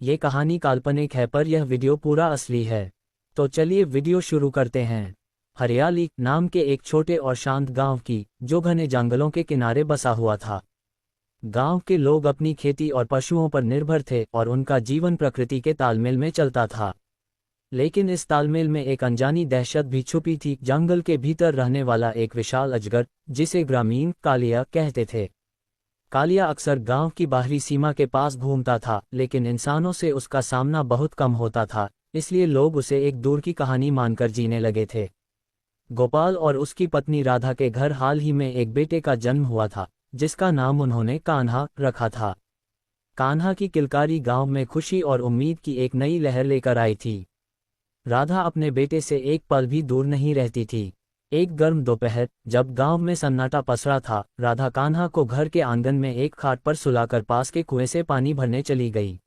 ये कहानी काल्पनिक है पर यह वीडियो पूरा असली है। तो चलिए वीडियो शुरू करते हैं। हरियाली नाम के एक छोटे और शांत गांव की, जो घने जंगलों के किनारे बसा हुआ था। गांव के लोग अपनी खेती और पशुओं पर निर्भर थे और उनका जीवन प्रकृति के तालमेल में चलता था। लेकिन इस तालमेल में एक अनजानी दहशत भी छुपी थी। जंगल के भीतर रहने वाला एक विशाल अजगर, जिसे ग्रामीण कालिया कहते थे। कालिया अक्सर गांव की बाहरी सीमा के पास घूमता था, लेकिन इंसानों से उसका सामना बहुत कम होता था, इसलिए लोग उसे एक दूर की कहानी मानकर जीने लगे थे। गोपाल और उसकी पत्नी राधा के घर हाल ही में एक बेटे का जन्म हुआ था, जिसका नाम उन्होंने कान्हा रखा था। कान्हा की किलकारी गांव में खुशी और उम्मीद की एक नई लहर लेकर आई थी। राधा अपने बेटे से एक पल भी दूर नहीं रहती थी। एक गर्म दोपहर, जब गांव में सन्नाटा पसरा था, राधा कान्हा को घर के आंगन में एक खाट पर सुलाकर पास के कुएं से पानी भरने चली गई।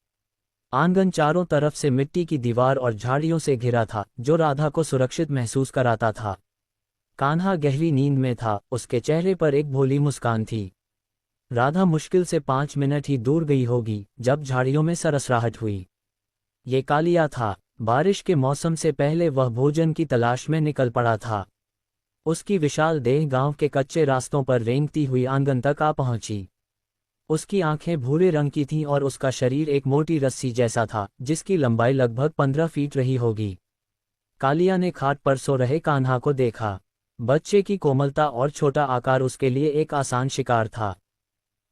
आंगन चारों तरफ से मिट्टी की दीवार और झाड़ियों से घिरा था, जो राधा को सुरक्षित महसूस कराता था। कान्हा गहरी नींद में था, उसके चेहरे पर एक भोली मुस्कान थी। राधा मुश्किल से 5 मिनट ही दूर गई होगी, जब झाड़ियों में सरसराहट हुई। ये कालिया था। बारिश के मौसम से पहले वह भोजन की तलाश में निकल पड़ा था। उसकी विशाल देह गांव के कच्चे रास्तों पर रेंगती हुई आंगन तक आ पहुंची। उसकी आंखें भूरे रंग की थीं और उसका शरीर एक मोटी रस्सी जैसा था, जिसकी लंबाई लगभग 15 फीट रही होगी। कालिया ने खाट पर सो रहे कान्हा को देखा। बच्चे की कोमलता और छोटा आकार उसके लिए एक आसान शिकार था।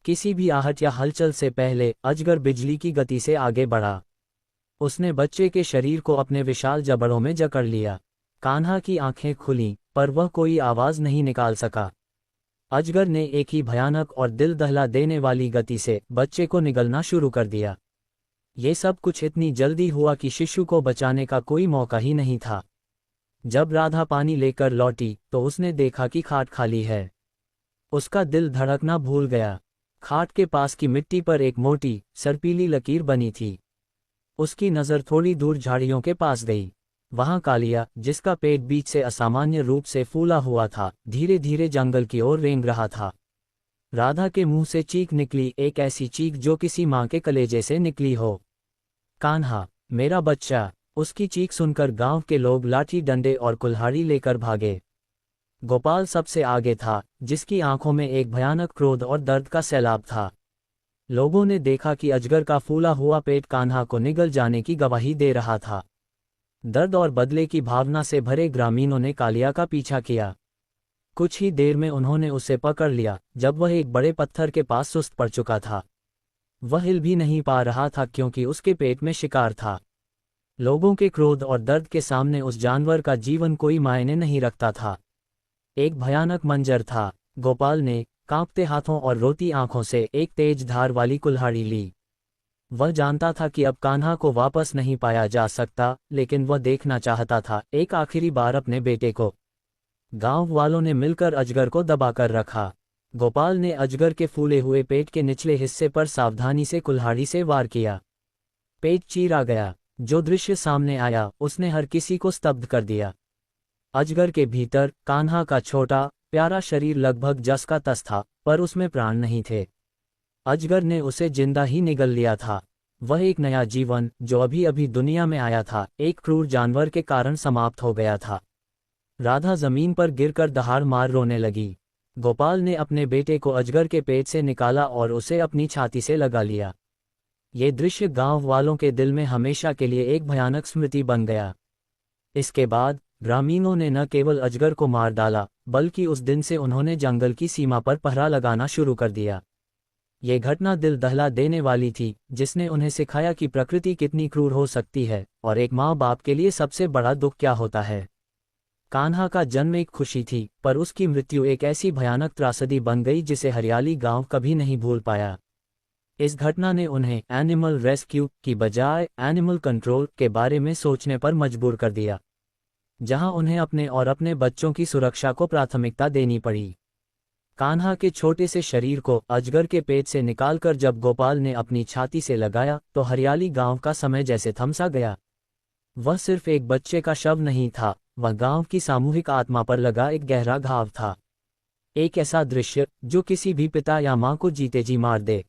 किसी भी आहट या हलचल से पहले अजगर बिजली की गति से आगे बढ़ा। उसने बच्चे के शरीर को अपने विशाल जबड़ों में जकड़ लिया। कान्हा की आंखें खुलीं, पर वह कोई आवाज नहीं निकाल सका। अजगर ने एक ही भयानक और दिल दहला देने वाली गति से बच्चे को निगलना शुरू कर दिया। ये सब कुछ इतनी जल्दी हुआ कि शिशु को बचाने का कोई मौका ही नहीं था। जब राधा पानी लेकर लौटी, तो उसने देखा कि खाट खाली है। उसका दिल धड़कना भूल गया। खाट के पास की मिट्टी पर एक मोटी, सर्पीली लकीर बनी थी। उसकी नज़र थोड़ी दूर झाड़ियों के पास गई। वहां कालिया, जिसका पेट बीच से असामान्य रूप से फूला हुआ था, धीरे धीरे जंगल की ओर रेंग रहा था। राधा के मुंह से चीख निकली, एक ऐसी चीख जो किसी मां के कलेजे से निकली हो। कान्हा, मेरा बच्चा! उसकी चीख सुनकर गांव के लोग लाठी डंडे और कुल्हाड़ी लेकर भागे। गोपाल सबसे आगे था, जिसकी आंखों में एक भयानक क्रोध और दर्द का सैलाब था। लोगों ने देखा कि अजगर का फूला हुआ पेट कान्हा को निगल जाने की गवाही दे रहा था। दर्द और बदले की भावना से भरे ग्रामीणों ने कालिया का पीछा किया। कुछ ही देर में उन्होंने उसे पकड़ लिया, जब वह एक बड़े पत्थर के पास सुस्त पड़ चुका था। वह हिल भी नहीं पा रहा था, क्योंकि उसके पेट में शिकार था। लोगों के क्रोध और दर्द के सामने उस जानवर का जीवन कोई मायने नहीं रखता था। एक भयानक मंजर था। गोपाल ने कांपते हाथों और रोती आंखों से एक तेज धार वाली कुल्हाड़ी ली। वह जानता था कि अब कान्हा को वापस नहीं पाया जा सकता, लेकिन वह देखना चाहता था एक आखिरी बार अपने बेटे को। गांव वालों ने मिलकर अजगर को दबाकर रखा। गोपाल ने अजगर के फूले हुए पेट के निचले हिस्से पर सावधानी से कुल्हाड़ी से वार किया। पेट चीरा गया। जो दृश्य सामने आया, उसने हर किसी को स्तब्ध कर दिया। अजगर के भीतर कान्हा का छोटा प्यारा शरीर लगभग जस का तस था, पर उसमें प्राण नहीं थे। अजगर ने उसे जिंदा ही निगल लिया था। वह एक नया जीवन, जो अभी अभी दुनिया में आया था, एक क्रूर जानवर के कारण समाप्त हो गया था। राधा जमीन पर गिरकर दहाड़ मार रोने लगी। गोपाल ने अपने बेटे को अजगर के पेट से निकाला और उसे अपनी छाती से लगा लिया। ये दृश्य गांव वालों के दिल में हमेशा के लिए एक भयानक स्मृति बन गया। इसके बाद ग्रामीणों ने न केवल अजगर को मार डाला, बल्कि उस दिन से उन्होंने जंगल की सीमा पर पहरा लगाना शुरू कर दिया। ये घटना दिल दहला देने वाली थी, जिसने उन्हें सिखाया कि प्रकृति कितनी क्रूर हो सकती है, और एक माँ बाप के लिए सबसे बड़ा दुख क्या होता है। कान्हा का जन्म एक खुशी थी, पर उसकी मृत्यु एक ऐसी भयानक त्रासदी बन गई जिसे हरियाली गांव कभी नहीं भूल पाया। इस घटना ने उन्हें एनिमल रेस्क्यू की बजाय एनिमल कंट्रोल के बारे में सोचने पर मजबूर कर दिया, जहां उन्हें अपने और अपने बच्चों की सुरक्षा को प्राथमिकता देनी पड़ी। कान्हा के छोटे से शरीर को अजगर के पेट से निकालकर जब गोपाल ने अपनी छाती से लगाया, तो हरियाली गांव का समय जैसे थम सा गया। वह सिर्फ एक बच्चे का शव नहीं था, वह गांव की सामूहिक आत्मा पर लगा एक गहरा घाव था। एक ऐसा दृश्य जो किसी भी पिता या मां को जीते जी मार दे।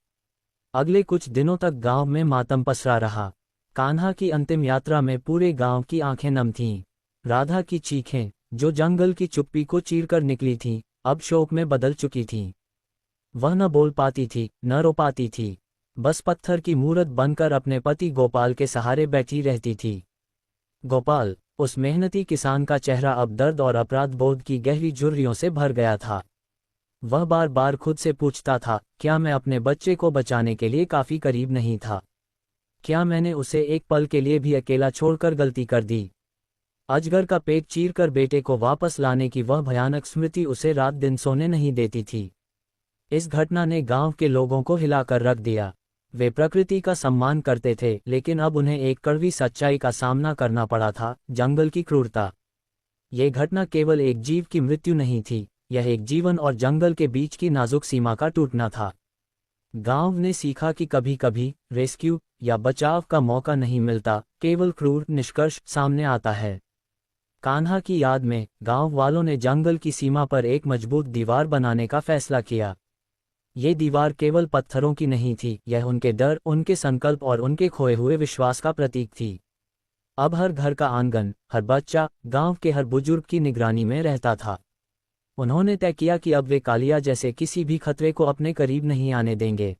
अगले कुछ दिनों तक गांव में मातम पसरा रहा। कान्हा की अंतिम यात्रा में पूरे गांव की आंखें नम थीं। राधा की चीखें, जो जंगल की चुप्पी को चीरकर निकली थीं, अब शोक में बदल चुकी थीं। वह न बोल पाती थी, न रो पाती थी, बस पत्थर की मूरत बनकर अपने पति गोपाल के सहारे बैठी रहती थी। गोपाल, उस मेहनती किसान का चेहरा अब दर्द और अपराध बोध की गहरी झुर्रियों से भर गया था। वह बार बार खुद से पूछता था, क्या मैं अपने बच्चे को बचाने के लिए काफी करीब नहीं था? क्या मैंने उसे एक पल के लिए भी अकेला छोड़कर गलती कर दी? अजगर का पेट चीरकर बेटे को वापस लाने की वह भयानक स्मृति उसे रात दिन सोने नहीं देती थी। इस घटना ने गांव के लोगों को हिलाकर रख दिया। वे प्रकृति का सम्मान करते थे, लेकिन अब उन्हें एक कड़वी सच्चाई का सामना करना पड़ा था, जंगल की क्रूरता। ये घटना केवल एक जीव की मृत्यु नहीं थी, यह एक जीवन और जंगल के बीच की नाजुक सीमा का टूटना था। गांव ने सीखा कि कभी कभी रेस्क्यू या बचाव का मौका नहीं मिलता, केवल क्रूर निष्कर्ष सामने आता है। कान्हा की याद में गांव वालों ने जंगल की सीमा पर एक मजबूत दीवार बनाने का फैसला किया। ये दीवार केवल पत्थरों की नहीं थी, यह उनके डर, उनके संकल्प और उनके खोए हुए विश्वास का प्रतीक थी। अब हर घर का आंगन, हर बच्चा, गांव के हर बुजुर्ग की निगरानी में रहता था। उन्होंने तय किया कि अब वे कालिया जैसे किसी भी खतरे को अपने करीब नहीं आने देंगे।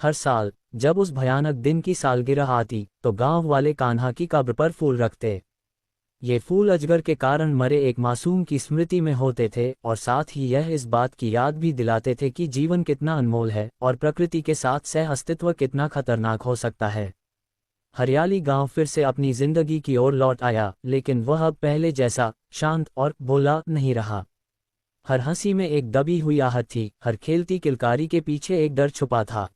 हर साल जब उस भयानक दिन की सालगिरह आती, तो गांव वाले कान्हा की कब्र पर फूल रखते। ये फूल अजगर के कारण मरे एक मासूम की स्मृति में होते थे, और साथ ही यह इस बात की याद भी दिलाते थे कि जीवन कितना अनमोल है और प्रकृति के साथ सह अस्तित्व कितना खतरनाक हो सकता है। हरियाली गांव फिर से अपनी जिंदगी की ओर लौट आया, लेकिन वह अब पहले जैसा शांत और भोला नहीं रहा। हर हंसी में एक दबी हुई आहट थी, हर खेलती किलकारी के पीछे एक डर छुपा था।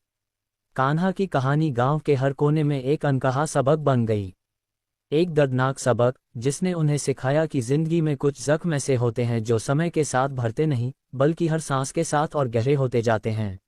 कान्हा की कहानी गांव के हर कोने में एक अनकहा सबक बन गई। एक दर्दनाक सबक, जिसने उन्हें सिखाया कि जिंदगी में कुछ जख्म ऐसे होते हैं जो समय के साथ भरते नहीं, बल्कि हर सांस के साथ और गहरे होते जाते हैं।